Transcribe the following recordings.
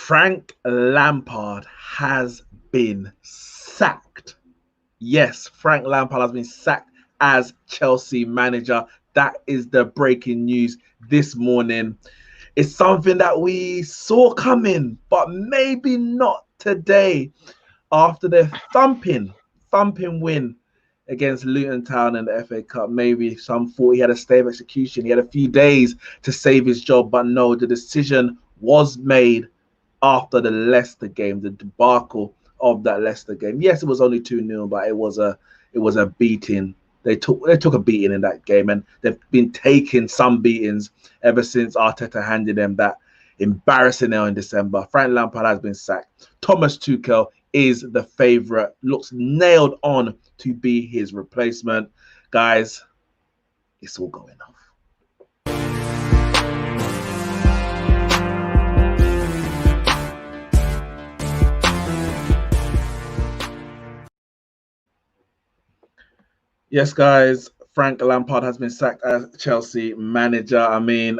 Frank Lampard has been sacked. Yes, Frank Lampard has been sacked as Chelsea manager. That is the breaking news this morning. It's something that we saw coming, but maybe not today. After their thumping win against Luton Town in the FA Cup, maybe some thought he had a stay of execution. He had a few days to save his job, but no, the decision was made after the Leicester game, the debacle of that Leicester game. Yes, it was only 2-0, but it was a beating. They took a beating in that game, and they've been taking some beatings ever since Arteta handed them that embarrassing L in December. Frank Lampard has been sacked. Thomas Tuchel is the favourite, looks nailed on to be his replacement. Guys, it's all going off. Yes, guys, Frank Lampard has been sacked as Chelsea manager. I mean,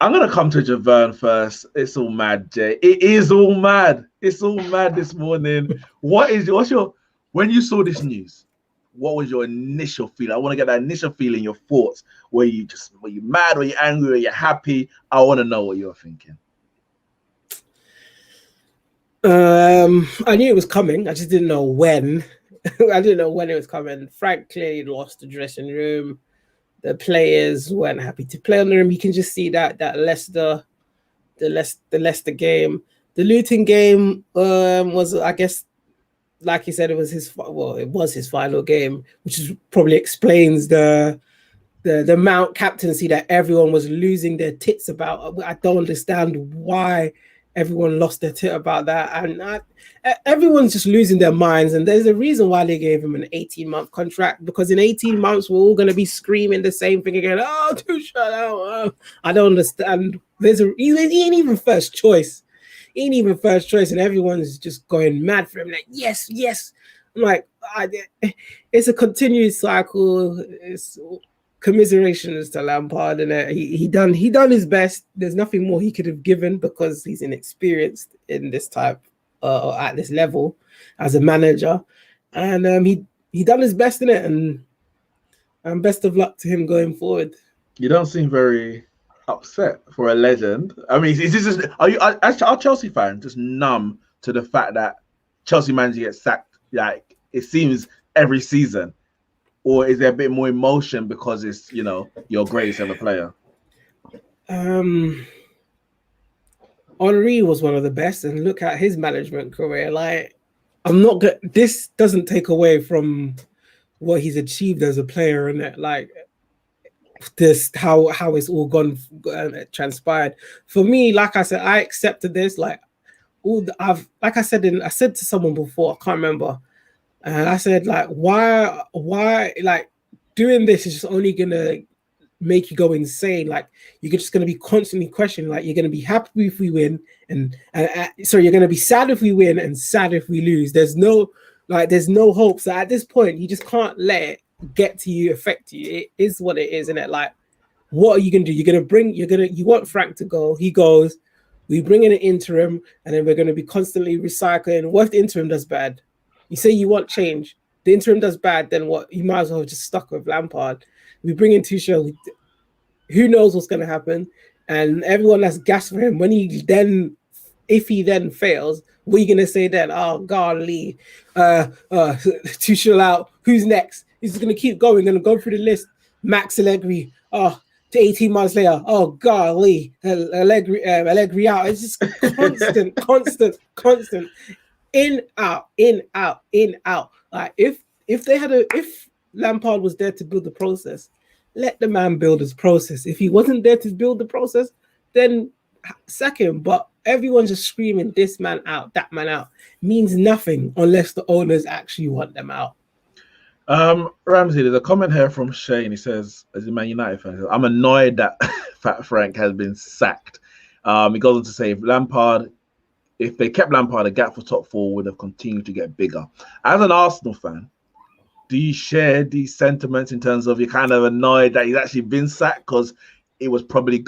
I'm going to come to Javern first. It's all mad, Jay. It is all mad. It's all mad this morning. When you saw this news, what was your initial feeling? I want to get that initial feeling, your thoughts. Were you mad? Were you angry? Were you happy? I want to know what you're thinking. I knew it was coming. I just didn't know when. I didn't know when it was coming. Frank clearly lost the dressing room. The players weren't happy to play on the room. You can just see that Leicester game. The Luton game was, I guess, like he said, it was his final game, which probably explains the Mount captaincy that everyone was losing their tits about. I don't understand why everyone lost their tit about that, and everyone's just losing their minds. And there's a reason why they gave him an 18-month contract, because in 18 months we're all going to be screaming the same thing again. Oh, Tuchel! I don't understand. He ain't even first choice. And everyone's just going mad for him. Like, yes. I'm like, it's a continuous cycle. It's commiserations to Lampard, and he done his best. There's nothing more he could have given because he's inexperienced in this type or at this level as a manager, and he done his best in it, and best of luck to him going forward. You don't seem very upset for a legend. I mean, are Chelsea fans just numb to the fact that Chelsea manager gets sacked? Like, it seems every season. Or is there a bit more emotion because it's, your greatest ever player? Henry was one of the best, and look at his management career. Like, this doesn't take away from what he's achieved as a player, and like this, how it's all gone transpired. For me, like I said, I accepted this. Like, I said to someone before, I can't remember. And I said, like, why, like, doing this is just only going to make you go insane. Like, you're just going to be constantly questioning. Like, you're going to be happy if we win. So you're going to be sad if we win and sad if we lose. There's no hope. So at this point, you just can't let it get to you, affect you. It is what it is, isn't it? Like, what are you going to do? You want Frank to go. He goes. We bring in an interim, and then we're going to be constantly recycling. What if the interim does bad? You say you want change, the interim does bad, then what? You might as well have just stuck with Lampard. We bring in Tuchel, who knows what's going to happen, and everyone that's gassed for him. If he then fails, what are you going to say then? Oh, golly, Tuchel out. Who's next? He's going to keep going, going to go through the list. Max Allegri. To 18 months later, oh golly, Allegri out. It's just constant. In, out. Like, if Lampard was there to build the process, let the man build his process. If he wasn't there to build the process, then sack him. But everyone's just screaming this man out, that man out. Means nothing unless the owners actually want them out. Ramsey, there's a comment here from Shane. He says, as a Man United fan, I'm annoyed that Fat Frank has been sacked. He goes on to say, if they kept Lampard, the gap for top four would have continued to get bigger. As an Arsenal fan, do you share these sentiments in terms of you're kind of annoyed that he's actually been sacked? Because it was probably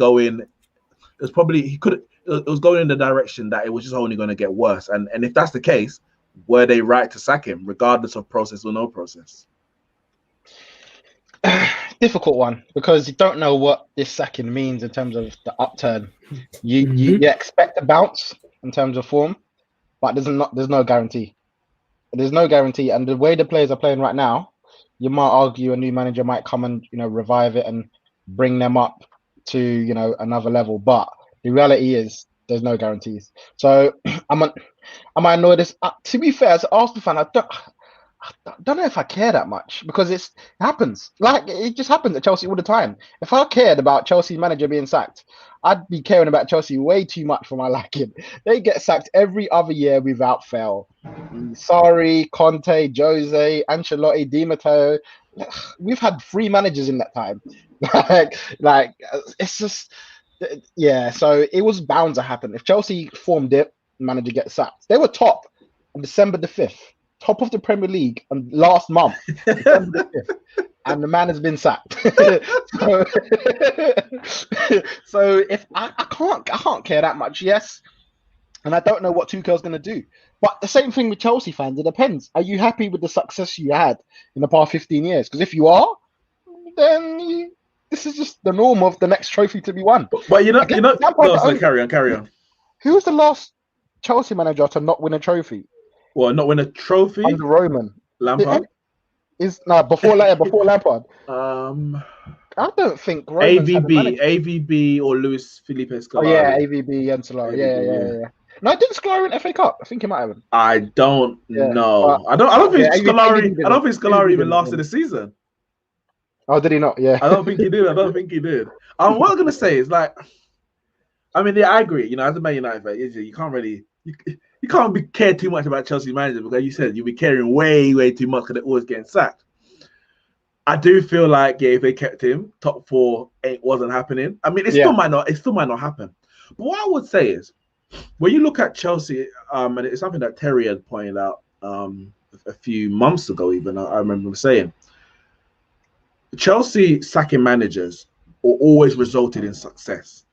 it was going in the direction that it was just only going to get worse. And if that's the case, were they right to sack him, regardless of process or no process? Difficult one, because you don't know what this sacking means in terms of the upturn. You expect a bounce in terms of form, but there's no guarantee. There's no guarantee, and the way the players are playing right now, you might argue a new manager might come and revive it and bring them up to another level. But the reality is there's no guarantees. So am I annoyed? To be fair, as an Arsenal fan, I don't know if I care that much, because it happens. Like, it just happens at Chelsea all the time. If I cared about Chelsea manager being sacked, I'd be caring about Chelsea way too much for my liking. They get sacked every other year without fail. Sarri, Conte, Jose, Ancelotti, Di Matteo. We've had 3 managers in that time. like it's just, yeah. So it was bound to happen. If Chelsea formed it, manager gets sacked. They were top on December the 5th. Top of the Premier League and last month, December the 5th, and the man has been sacked. so if I can't care that much, yes, and I don't know what Tuchel's going to do. But the same thing with Chelsea fans. It depends. Are you happy with the success you had in the past 15 years? Because if you are, then this is just the norm of the next trophy to be won. But no, carry on. Who was the last Chelsea manager to not win a trophy? Well, not win a trophy under Roman. Lampard before Lampard. I don't think AVB or Luis Felipe Scolari. Oh yeah, AVB and Scolari. Yeah. No, didn't Scolari win FA Cup? I think he might have. I don't know. I don't think Scolari. I don't think Scolari even lasted a season. Oh, did he not? Yeah. I don't think he did. What I'm gonna say is, like, I mean, I agree. As a Man United fan, you can't really. You can't care too much about Chelsea manager, because you said you'll be caring way, way too much because they're always getting sacked. I do feel like, if they kept him, top 4 wasn't happening. I mean, it still might not happen. But what I would say is, when you look at Chelsea, and it's something that Terry had pointed out a few months ago, even I remember him saying, Chelsea sacking managers always resulted in success.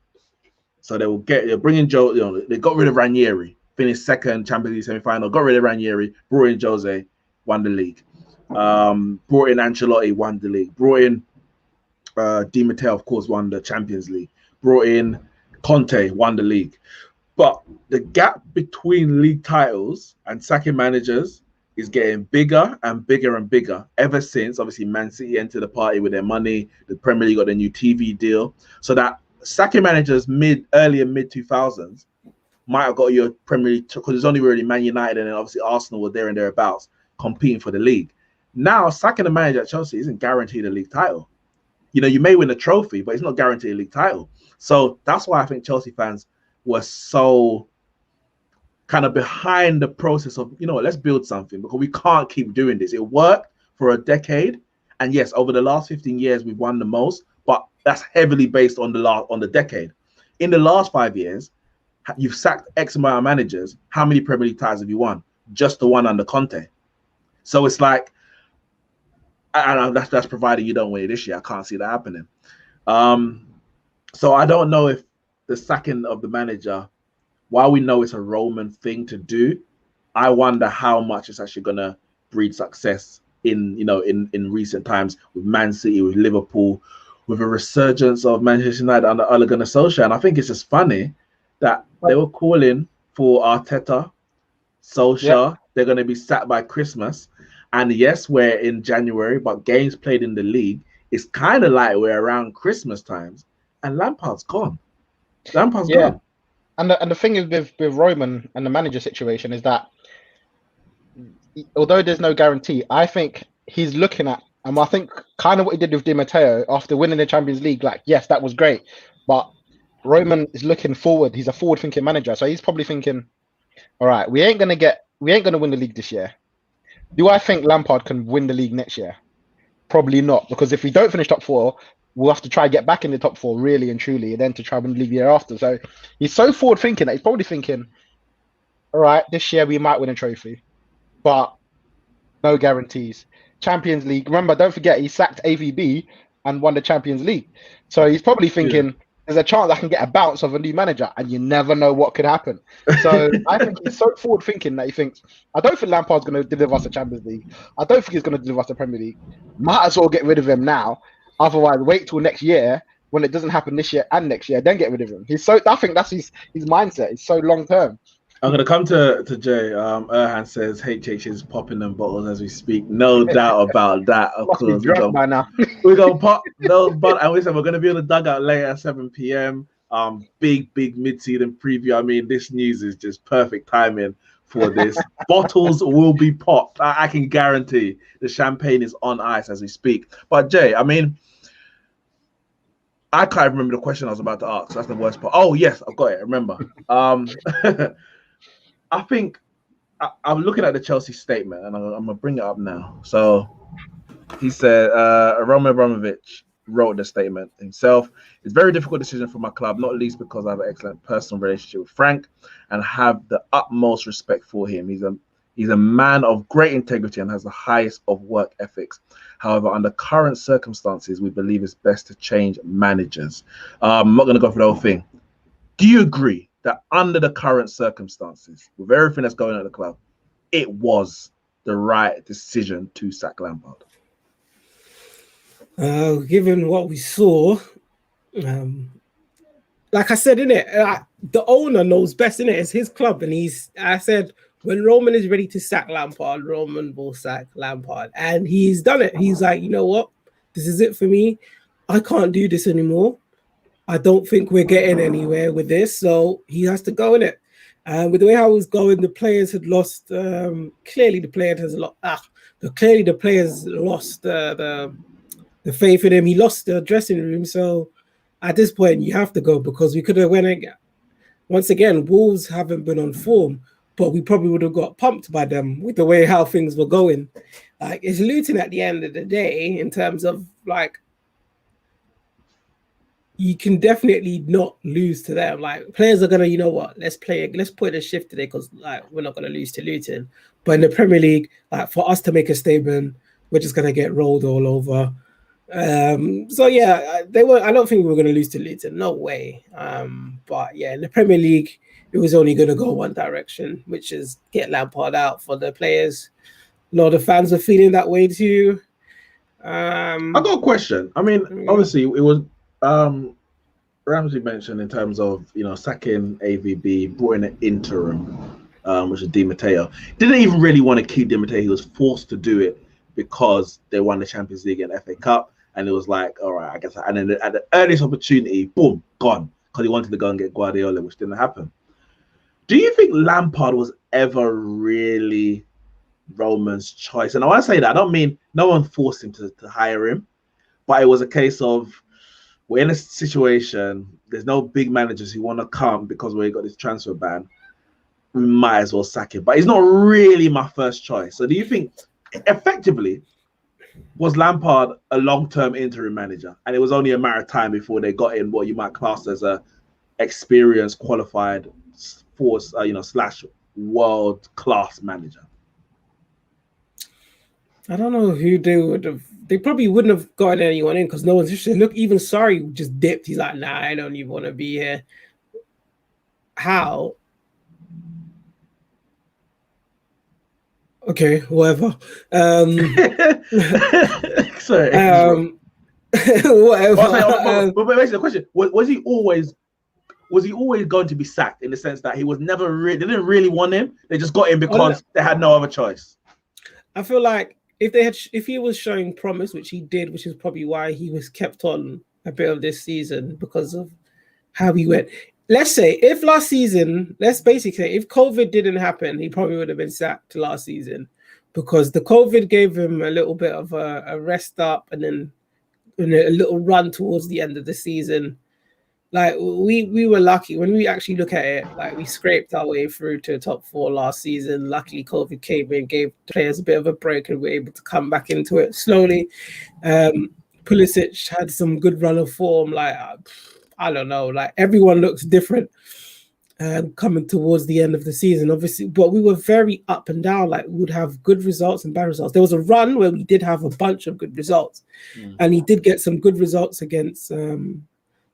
So they're bringing Joe. They got rid of Ranieri. Finished second Champions League semi-final, got rid of Ranieri, brought in Jose, won the league. Brought in Ancelotti, won the league. Brought in Di Matteo, of course, won the Champions League. Brought in Conte, won the league. But the gap between league titles and sacking managers is getting bigger and bigger and bigger ever since, obviously, Man City entered the party with their money. The Premier League got a new TV deal. So that sacking managers early and mid-2000s might have got your Premier League, because it's only really Man United and then obviously Arsenal were there and thereabouts competing for the league. Now, sacking a manager at Chelsea isn't guaranteed a league title. You may win a trophy, but it's not guaranteed a league title. So that's why I think Chelsea fans were so kind of behind the process of, let's build something, because we can't keep doing this. It worked for a decade. And yes, over the last 15 years, we've won the most, but that's heavily based on the decade. In the last 5 years, you've sacked X amount of managers. How many Premier League titles have you won? Just the one under Conte. So it's like, and that's provided you don't win it this year. I can't see that happening. So I don't know if the sacking of the manager, while we know it's a Roman thing to do, I wonder how much it's actually going to breed success in recent times with Man City, with Liverpool, with a resurgence of Manchester United under Ole Gunnar Solskjaer. And I think it's just funny that they were calling for Arteta, Solskjaer. They're going to be sacked by Christmas. And yes, we're in January, but games played in the league, it's kind of like we're around Christmas times, and Lampard's gone. Gone. And the thing is with Roman and the manager situation is that, although there's no guarantee, I think he's looking at, and I think kind of what he did with Di Matteo after winning the Champions League, like, yes, that was great, but Roman is looking forward. He's a forward-thinking manager, so he's probably thinking, all right, we ain't gonna win the league this year. Do I think Lampard can win the league next year? Probably not, because if we don't finish top 4, we'll have to try and get back in the top 4 really and truly, and then to try and win the league the year after. So he's so forward-thinking that he's probably thinking, all right, this year we might win a trophy, but no guarantees. Champions League, remember, don't forget, he sacked AVB and won the Champions League. So he's probably thinking, there's a chance I can get a bounce of a new manager, and you never know what could happen. So I think he's so forward thinking that he thinks, I don't think Lampard's going to deliver us the Champions League. I don't think he's going to deliver us the Premier League. Might as well get rid of him now. Otherwise, wait till next year when it doesn't happen this year and next year, then get rid of him. I think that's his mindset. It's so long term. I'm going to come to Jay. Erhan says HH is popping them bottles as we speak. No doubt about that. Of course, We're going to pop those bottles. And we said we're going to be on the dugout later at 7 p.m. Big mid-season preview. I mean, this news is just perfect timing for this. Bottles will be popped. I can guarantee the champagne is on ice as we speak. But Jay, I mean, I can't remember the question I was about to ask. That's the worst part. Oh, yes, I've got it. Remember. I think I'm looking at the Chelsea statement, and I'm going to bring it up now. So he said, Roman Abramovich wrote the statement himself. It's a very difficult decision for my club, not least because I have an excellent personal relationship with Frank and have the utmost respect for him. He's a man of great integrity and has the highest of work ethics. However, under current circumstances, we believe it's best to change managers. I'm not going to go through the whole thing. Do you agree that under the current circumstances, with everything that's going on at the club, it was the right decision to sack Lampard? Given what we saw, like I said, innit, the owner knows best, innit? It's his club, and I said, when Roman is ready to sack Lampard, Roman will sack Lampard. And he's done it. He's like, you know what? This is it for me. I can't do this anymore. I don't think we're getting anywhere with this. So he has to go in it. With the way how it was going, the players had lost. Clearly, the players lost the faith in him. He lost the dressing room. So at this point, you have to go, because we could have went again. Once again, Wolves haven't been on form, but we probably would have got pumped by them with the way how things were going. Like, it's Luton at the end of the day in terms of, like, you can definitely not lose to them. Like, players are gonna, you know what? Let's put a shift today, because like we're not gonna lose to Luton. But in the Premier League, like, for us to make a statement, we're just gonna get rolled all over. So yeah, I don't think we were gonna lose to Luton. No way. But yeah, in the Premier League, it was only gonna go one direction, which is get Lampard out for the players. A lot of fans are feeling that way too. I got a question. I mean, obviously, it was. Ramsey mentioned in terms of, you know, sacking AVB, brought in an interim, which is Di Matteo. Didn't even really want to keep Di Matteo. He was forced to do it because they won the Champions League and FA Cup, and it was like, all right, I guess. And then at the earliest opportunity, boom, gone, because he wanted to go and get Guardiola, which didn't happen. Do you think Lampard was ever really Roman's choice? And when I say that, I don't mean no one forced him to hire him, but it was a case of, we're in a situation, there's no big managers who want to come because we got this transfer ban. We might as well sack him. But he's not really my first choice. So do you think, effectively, was Lampard a long-term interim manager? And it was only a matter of time before they got in what you might class as a experienced, qualified force, slash world-class manager? I don't know who they would have. They probably wouldn't have gotten anyone in, because no one's just look. Even Sarri just dipped. He's like, nah, I don't even want to be here. How? Okay, whatever. Sorry. Whatever. But basically, the question was he always going to be sacked, in the sense that he was never they didn't really want him. They just got him because they had no other choice. I feel like if he was showing promise, which he did, which is probably why he was kept on a bit of this season, because of how he went. Let's say if last season, let's basically say if COVID didn't happen, he probably would have been sacked last season, because the COVID gave him a little bit of a rest up, and then a little run towards the end of the season. Like, we were lucky when we actually look at it. Like, we scraped our way through to top 4 last season. Luckily, COVID came in, gave players a bit of a break, and we were able to come back into it slowly. Pulisic had some good run of form. Like, I don't know. Like, everyone looks different coming towards the end of the season, obviously. But we were very up and down. Like, we would have good results and bad results. There was a run where we did have a bunch of good results, and he did get some good results against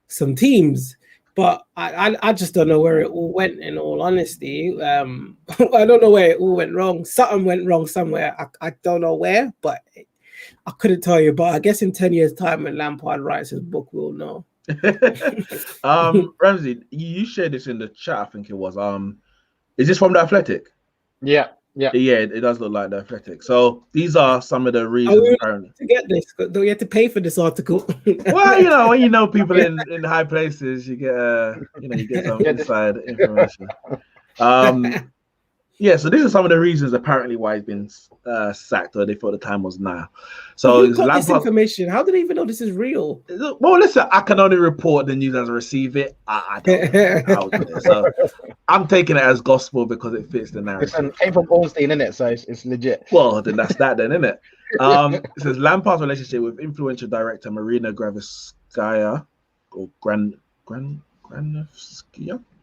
some teams. But I just don't know where it all went, in all honesty. I don't know where it all went wrong. Something went wrong somewhere. I don't know where, but I couldn't tell you. But I guess in 10 years' time, when Lampard writes his book, we'll know. Ramsey, you shared this in the chat, I think it was. Is this from The Athletic? Yeah. It does look like The Athletic. So these are some of the reasons apparently. To get this, do you have to pay for this article? Well, when you know people in high places, you get some inside information. So these are some of the reasons apparently why he's been sacked, or they thought the time was now. So who got this information? How do they even know this is real? Well, listen, I can only report the news as I receive it. I don't know. So I'm taking it as gospel because it fits the narrative. Listen, came from Ornstein, innit? So it's legit. Well, then that's that, then, isn't it? It says Lampard's relationship with influential director Marina Granovskaya, or Granovskaya,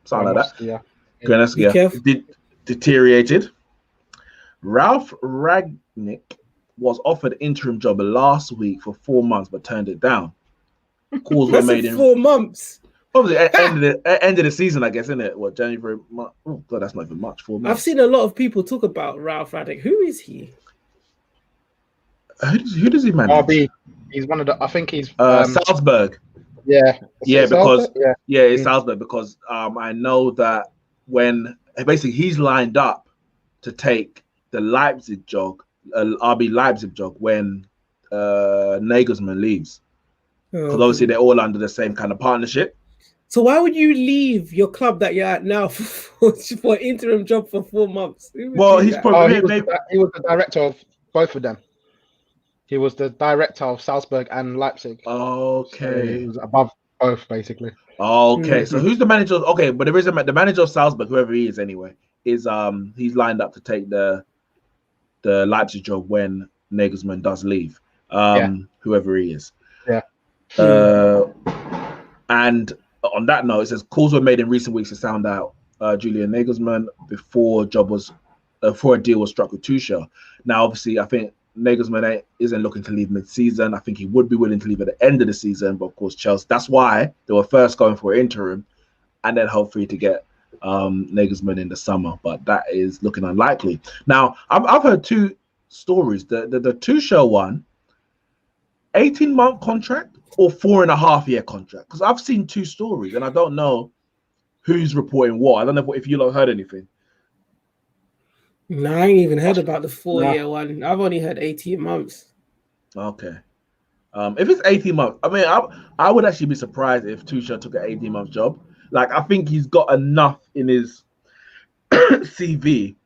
something like that. Granovskaya deteriorated. Ralph Ragnick was offered interim job last week for 4 months, but turned it down. Calls were made in 4 months. Obviously, end of the season, I guess, isn't it? What, January, March? Oh God, that's not even much. 4 months. I've seen a lot of people talk about Ralph Ragnick. Who is he? Who does he manage? RB. He's one of the. I think he's Salzburg. Yeah. It's Salzburg because I know that when basically he's lined up to take the Leipzig job, RB Leipzig job when Nagelsmann leaves, because obviously they're all under the same kind of partnership. So why would you leave your club that you're at now for an interim job for 4 months? Well, he's probably he was the director of both of them. He was the director of Salzburg and Leipzig. Okay, so he was above both basically. Okay, so who's the manager? Okay, but there is the manager of Salzburg, whoever he is anyway, is he's lined up to take the Leipzig job when Nagelsmann does leave. Whoever he is. Yeah. And on that note, it says calls were made in recent weeks to sound out Julian Nagelsmann before a deal was struck with Tuchel. Now, obviously, I think Nagelsmann isn't looking to leave mid-season. I think he would be willing to leave at the end of the season, but of course, Chelsea. That's why they were first going for interim, and then hopefully to get Nagelsmann in the summer. But that is looking unlikely. Now, I've heard two stories. The Tuchel one, 18-month contract or 4.5-year contract. Because I've seen two stories, and I don't know who's reporting what. I don't know if you lot heard anything. No, I ain't even heard about the 4-year one. I've only heard 18 months. Okay. If it's 18 months, I mean, I would actually be surprised if Tuchel took an 18-month job. Like, I think he's got enough in his CV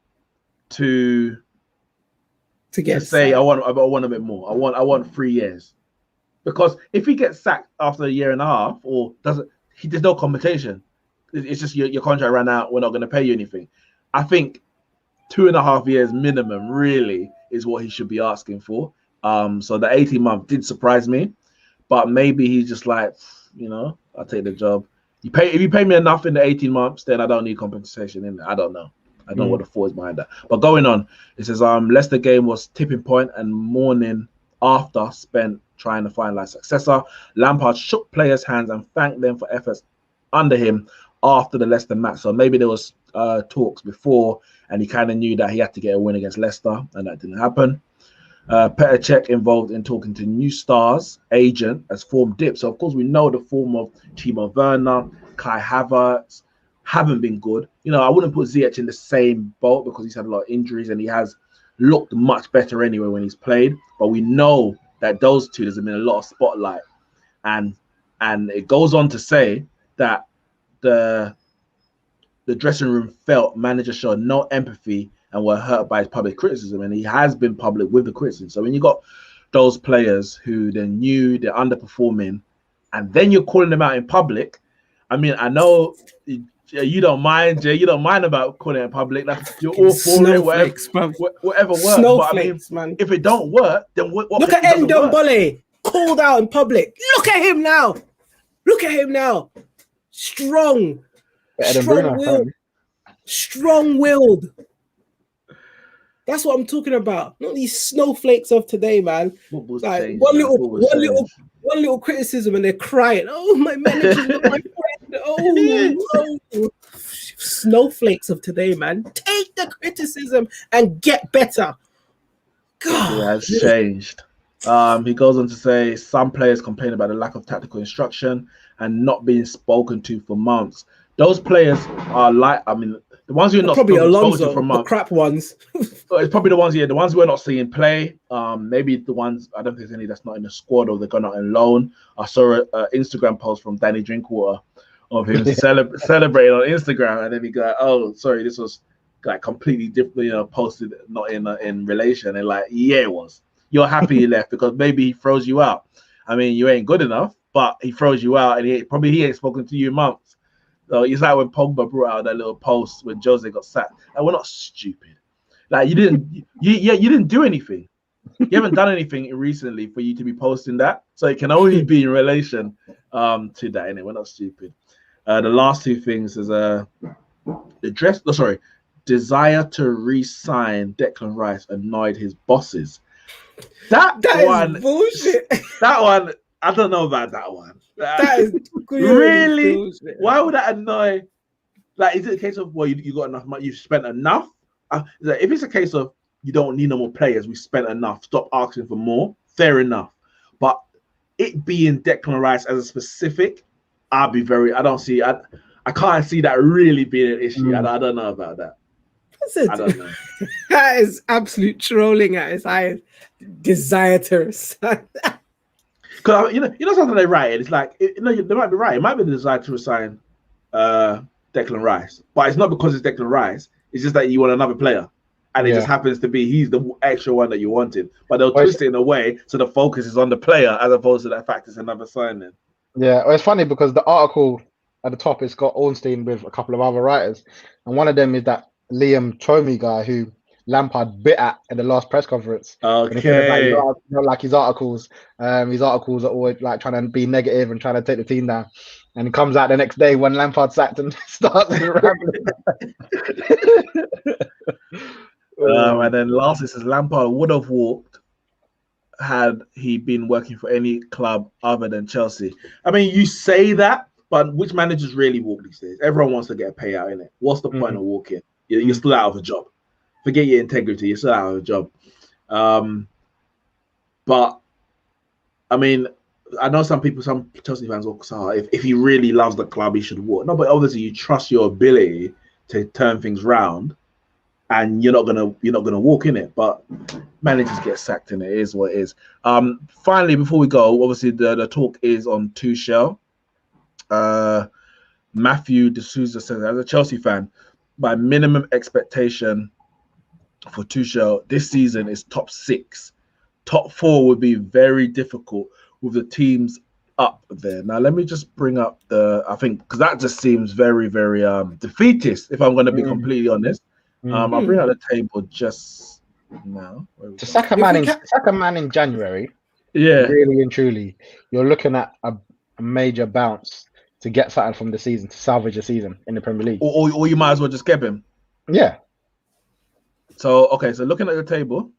to say, I want a bit more. I want 3 years. Because if he gets sacked after a year and a half, or there's no compensation. It's just your contract ran out. We're not going to pay you anything. I think 2.5 years minimum really is what he should be asking for. So the 18-month did surprise me, but maybe he's just like, I'll take the job. If you pay me enough in the 18 months, then I don't need compensation in there. I don't know. I don't know what the thought is behind that. But going on, it says Leicester game was tipping point and morning after spent trying to find like successor. Lampard shook players' hands and thanked them for efforts under him after the Leicester match. So maybe there was talks before, and he kind of knew that he had to get a win against Leicester, and that didn't happen. Petr Cech involved in talking to New Star's agent as form dips. So of course we know the form of Timo Werner, Kai Havertz haven't been good. I wouldn't put Ziyech in the same boat because he's had a lot of injuries and he has looked much better anyway when he's played. But we know that those two, there's been a lot of spotlight, and it goes on to say that the dressing room felt manager showed no empathy and were hurt by his public criticism, and he has been public with the criticism. So when you got those players who then knew they're underperforming, and then you're calling them out in public, I mean, I know you don't mind, Jay. You don't mind about calling it in public. You're all for it, whatever works. But I mean, man, if it don't work, then what? Look at Ndombele called out in public. Look at him now. Strong-willed. That's what I'm talking about. Not these snowflakes of today, man. Like one one little criticism and they're crying. Oh, my manager's not my friend. Oh, no. Snowflakes of today, man. Take the criticism and get better. God. It has changed. He goes on to say some players complain about the lack of tactical instruction and not being spoken to for months. Those players are like, I mean, the ones who are not probably spoken Alonso, to for the months. crap ones. It's probably the ones, the ones we're not seeing play. Maybe the ones, I don't think there's any that's not in the squad or they're gone out on loan. I saw an Instagram post from Danny Drinkwater of him celebrating on Instagram, and then he go, "Oh, sorry, this was like completely different, posted not in relation." And like, yeah, it was. You're happy he left because maybe he throws you out. I mean, you ain't good enough, but he throws you out, and he ain't spoken to you in months. So it's like when Pogba brought out that little post when Jose got sacked. And we're not stupid. Like you didn't do anything. You haven't done anything recently for you to be posting that. So it can only be in relation to that. Anyway, we're not stupid. The last two things is desire to re-sign Declan Rice annoyed his bosses. That one is bullshit. That one, I don't know about that one. That is really bullshit. Why would that annoy? Like, is it a case of you got enough money, you've spent enough? If it's a case of you don't need no more players, we spent enough, stop asking for more, fair enough. But it being Declan Rice as a specific, I can't see that really being an issue. I don't know about that. I don't know. That is absolute trolling at its highest. Desire to resign. Because something they write, it's like they might be right. It might be the desire to resign Declan Rice, but it's not because it's Declan Rice. It's just that you want another player, and it just happens to be he's the extra one that you wanted. But they'll twist it in a way so the focus is on the player as opposed to the fact it's another signing. Yeah, well, it's funny because the article at the top it's got Ornstein with a couple of other writers, and one of them is that Liam Twomey guy who Lampard bit at in the last press conference. Okay. Like his articles are always like trying to be negative and trying to take the team down. And he comes out the next day when Lampard sacked and starts rambling. And then last it says Lampard would have walked had he been working for any club other than Chelsea. I mean, you say that, but which managers really walk these days? Everyone wants to get a payout in it. What's the point of walking? You're still out of a job. Forget your integrity. You're still out of a job. But I mean, I know some Chelsea fans will say, if he really loves the club, he should walk. No, but obviously you trust your ability to turn things round, and you're not gonna walk in it. But managers get sacked, and it is what it is. Finally, before we go, obviously the talk is on Tuchel. Matthew D'Souza says, as a Chelsea fan, my minimum expectation for Tuchel this season is top 6. Top 4 would be very difficult with the teams up there. Now, let me just bring up I think, because that just seems very, very defeatist, if I'm going to be completely honest. I'll bring out the table just now. To sack a man in January, yeah, really and truly, you're looking at a major bounce to get something from the season, to salvage a season in the Premier League. Or you might as well just get him. Yeah. So looking at the table,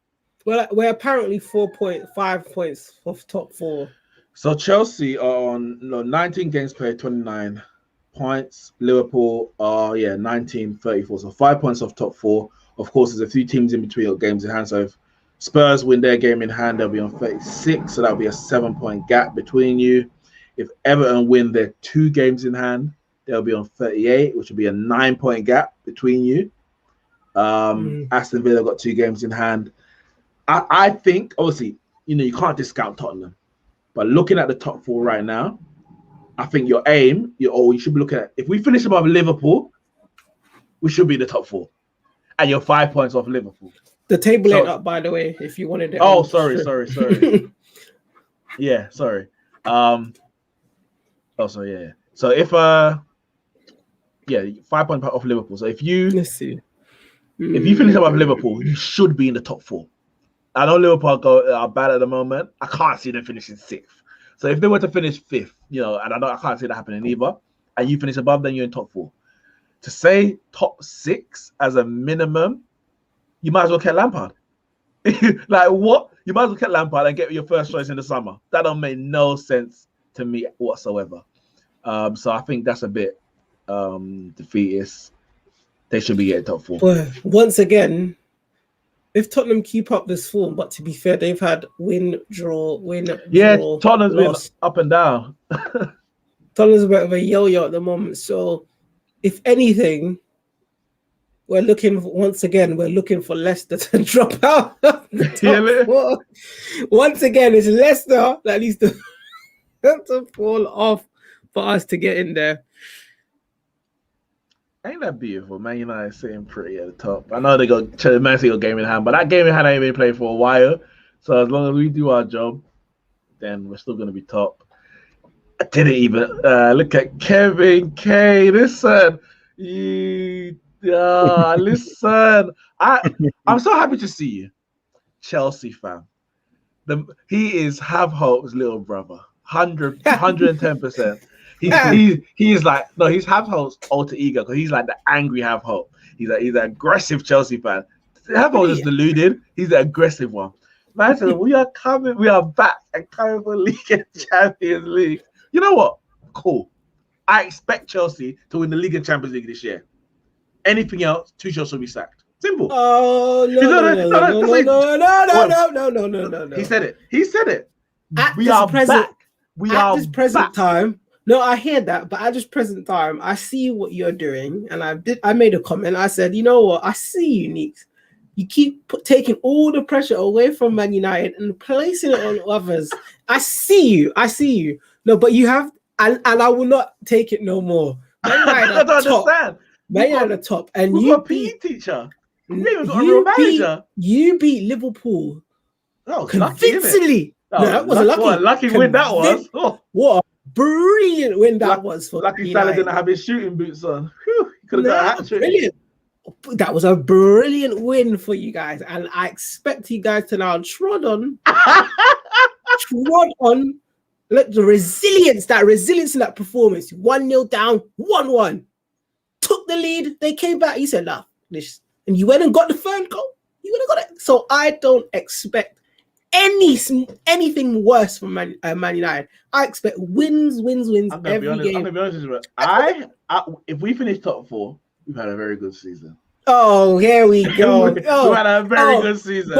well, we're apparently 4.5 points off top 4. So Chelsea are on 19 games played, 29 points. Liverpool are 19, 34. So 5 points off top 4. Of course, there's a few teams in between games in hand. So if Spurs win their game in hand, they'll be on 36. So that'll be a 7-point gap between you. If Everton win their 2 games in hand, they'll be on 38, which will be a 9-point gap between you. Aston Villa got 2 games in hand. I think, obviously, you can't discount Tottenham. But looking at the top 4 right now, I think your aim, you should be looking at, if we finish above Liverpool, we should be in the top 4. And you're 5 points off Liverpool. The table ain't up, by the way, if you wanted it. Oh, sorry. Yeah, sorry. So if 5 points off Liverpool. So if you let's see. If you finish above Liverpool, you should be in the top 4. I know Liverpool are bad at the moment. I can't see them finishing 6th. So if they were to finish 5th, and I can't see that happening either, and you finish above, then you're in top 4. To say top 6 as a minimum, you might as well get Lampard. Like what? You might as well get Lampard and get your first choice in the summer. That don't make no sense to me whatsoever. So I think that's a bit defeatist. They should be getting top 4. Well, once again, if Tottenham keep up this form, but to be fair, they've had win, draw, draw. Tottenham's loss. been up and down. Tottenham's a bit of a yo-yo at the moment. So, if anything, we're looking for Leicester to drop out. Once again, it's Leicester that needs to fall off for us to get in there. Ain't that beautiful? Man United sitting pretty at the top. I know they got Man City got game in hand, but that game in hand ain't been played for a while. So as long as we do our job, then we're still gonna be top. I didn't even look at Kevin K. Listen, listen. I'm so happy to see you, Chelsea fan. He is Have Hope's little brother. 110%. He's like, no, he's Have Hope's alter ego because he's like the angry Have Hope. He's an aggressive Chelsea fan. Have Hope is deluded. He's the aggressive one. Man said, we are back and coming for League and Champions League. You know what? Cool. I expect Chelsea to win the League and Champions League this year. Anything else, Tuchel should be sacked. Simple. Oh no. He said it. At this present time. No, I hear that, but at this present time, I see what you're doing, and I made a comment. I said, you know what? I see you, Neeks. You keep taking all the pressure away from Man United and placing it on others. I see you. No, but you have, and I will not take it no more. Man United I don't understand. Man United are top, and you got a PE teacher. You beat Liverpool. Oh, convincingly. No, that was a lucky win that was. Oh. What a brilliant win that was for Lucky Salah didn't have his shooting boots on. Whew, he could have got a hat trick. Brilliant. That was a brilliant win for you guys, and I expect you guys to now trod on. Look, the resilience in that performance. 1-0 down, 1-1. Took the lead. They came back. He said, "Nah, this," and you went and got the third goal. You went and got it. So I don't expect anything worse from Man United. I expect wins every game. I'm gonna be honest with you. If we finish top 4, we've had a very good season. Oh, here we go. We've had a very good season.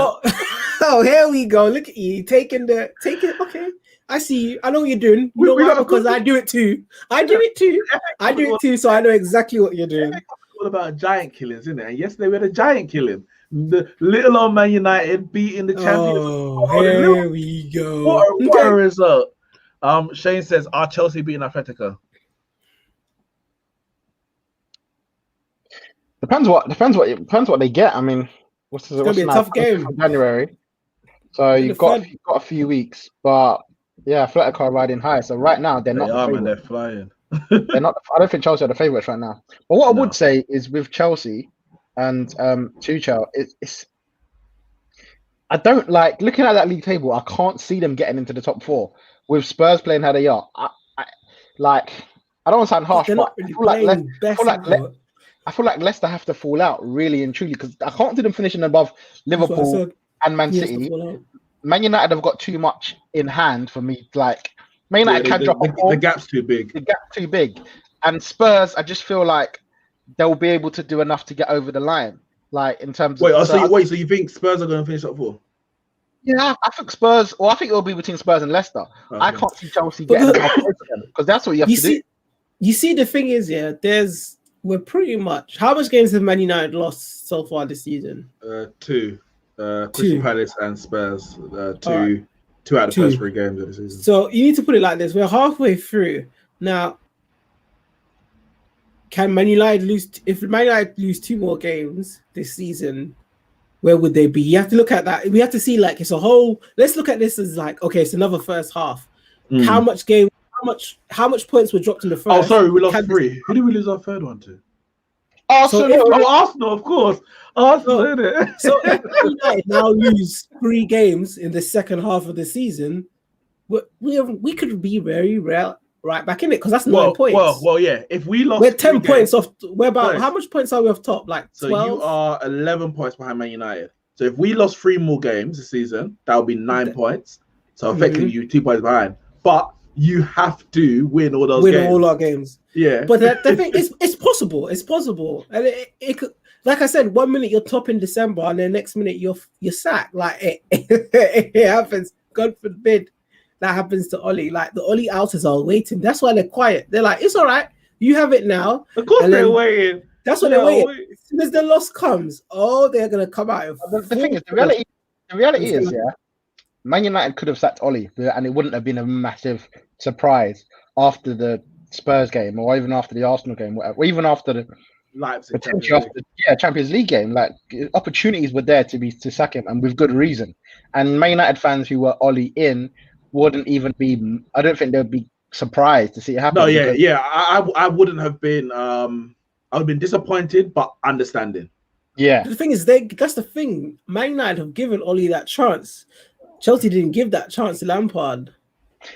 Here we go. Look at you taking it. Okay, I see you. I know what you're doing. You know why? Because I do it too. I do it too. So I know exactly what you're doing. It's all about giant killings, isn't it? And yesterday we had a giant killing. The little old Man United beating the champions. Oh, here we go. What a result. Shane says, are Chelsea beating Atletico? Depends what they get. I mean, what's gonna be a tough game. January. So you've got a few weeks, but yeah, Atletico are riding high. So right now they're not. They're flying. They're not. I don't think Chelsea are the favourites right now. But what I would say is with Chelsea and Tuchel, it's. I don't like looking at that league table. I can't see them getting into the top 4 with Spurs playing how they are. I don't want to sound harsh, but I feel like Leicester have to fall out really and truly because I can't see them finishing above Liverpool and Man City. Man United have got too much in hand for me. Like Man United can drop the gap's too big. The gap's too big, and Spurs, I just feel like they'll be able to do enough to get over the line. Like in terms of so you think Spurs are going to finish top 4? Yeah, I think Spurs, or I think it'll be between Spurs and Leicester. Okay. I can't see Chelsea getting because that's what you have to do. You see, the thing is, we're pretty much. How much games have Man United lost so far this season? 2. Crystal Palace and Spurs. Two out of the first 3 games of the season. So you need to put it like this: we're halfway through now. Can Man United lose? If Man United lose 2 more games this season, where would they be? You have to look at that. We have to see like it's a whole. Let's look at this as like okay, it's another first half. How much points were dropped in the first? Oh, sorry, we lost 3. Who did we lose our third one to? Arsenal. Arsenal, of course. Arsenal, isn't it? So if United now lose 3 games in the second half of the season, we could be very right back in it because that's 9 points. Well, yeah. If we lost, we're 10 points off. We're about how much points are we off top? Like 12? So you are 11 points behind Man United. So if we lost 3 more games this season, that would be 9 points. So effectively, you're 2 points behind. But you have to win all those games. Win all our games. Yeah. But the thing is, it's possible. It's possible. And it could, like I said, 1 minute you're top in December, and then next minute you're sacked. Like it happens. God forbid that happens to Oli. Like the Oli outers are waiting. That's why they're quiet. They're like, it's all right. You have it now. Of course they're waiting. That's what they're waiting. As soon as the loss comes, they're gonna come out. The thing is, the reality is, Man United could have sacked Oli, and it wouldn't have been a massive surprise after the Spurs game, or even after the Arsenal game, or even after the Leipzig Champions League game. Like opportunities were there to sack him, and with good reason. And Man United fans who were Oli in wouldn't even be. I don't think they would be surprised to see it happen. No, I wouldn't have been. I would have been disappointed, but understanding. Yeah. The thing is, that's the thing. Man United have given Oli that chance. Chelsea didn't give that chance to Lampard.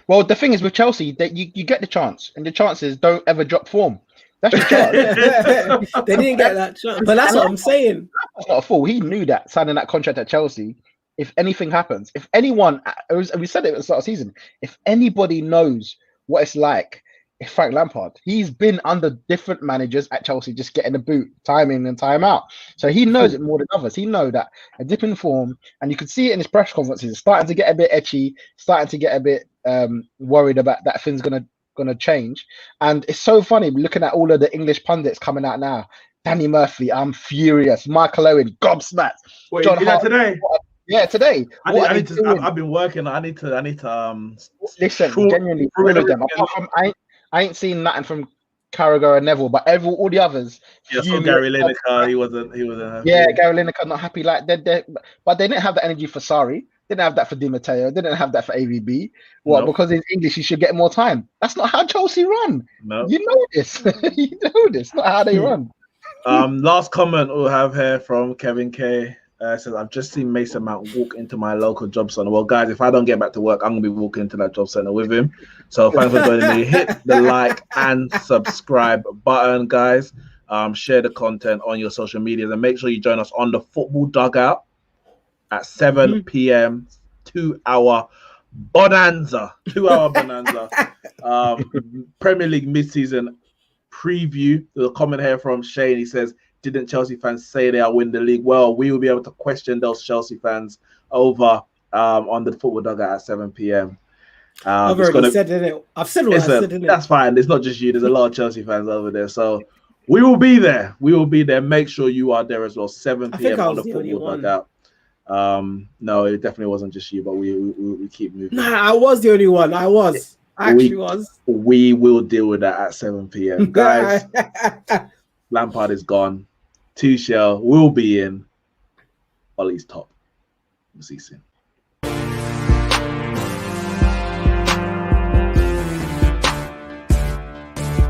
Well, the thing is with Chelsea, that you get the chance, and the chances don't ever drop form. That's your chance. They didn't get that chance, but that's what I'm saying. That's not a fool. He knew that signing that contract at Chelsea. If anything happens, if anyone, we said it at the start of the season, if anybody knows what it's like, it's Frank Lampard. He's been under different managers at Chelsea, just getting the boot time in and time out. So he knows it more than others. He knows that a dip in form, and you could see it in his press conferences, starting to get a bit etchy, starting to get a bit worried about that things gonna change. And it's so funny looking at all of the English pundits coming out now. Danny Murphy, I'm furious. Michael Owen, gobsmacked. Wait, John Hart, today? Yeah, today. I've been working. I need to listen. Genuinely, all of them. I ain't seen nothing from Carragher and Neville, but all the others. Yeah, so Gary Lineker, he wasn't. Yeah, Gary Lineker not happy. Like but they didn't have the energy for Sarri. Didn't have that for Di Matteo. Didn't have that for AVB. What? Nope. Because in English, he should get more time. That's not how Chelsea run. No, you know this. You know this. Not how they run. Last comment we'll have here from Kevin K. Says, I've just seen Mason Mount walk into my local job center. Well, guys, if I don't get back to work, I'm going to be walking into that job center with him. So thanks for joining me. Hit the like and subscribe button, guys. Share the content on your social medias, and make sure you join us on the Football Dugout at 7 p.m. 2-hour bonanza. 2-hour bonanza. Premier League mid-season preview. There's a comment here from Shane. He says, didn't Chelsea fans say they'll win the league? Well, we will be able to question those Chelsea fans over on the Football Dugout at 7 p.m. I've already said it. I've said what I said, innit? That's fine. It's not just you. There's a lot of Chelsea fans over there. So we will be there. We will be there. Make sure you are there as well. 7 p.m. on the Football Dugout. No, it definitely wasn't just you, but we keep moving. Nah, I was the only one. I actually was. We will deal with that at 7 p.m. Guys, Lampard is gone. Tuchel will be in. Ollie's top. We'll see you soon.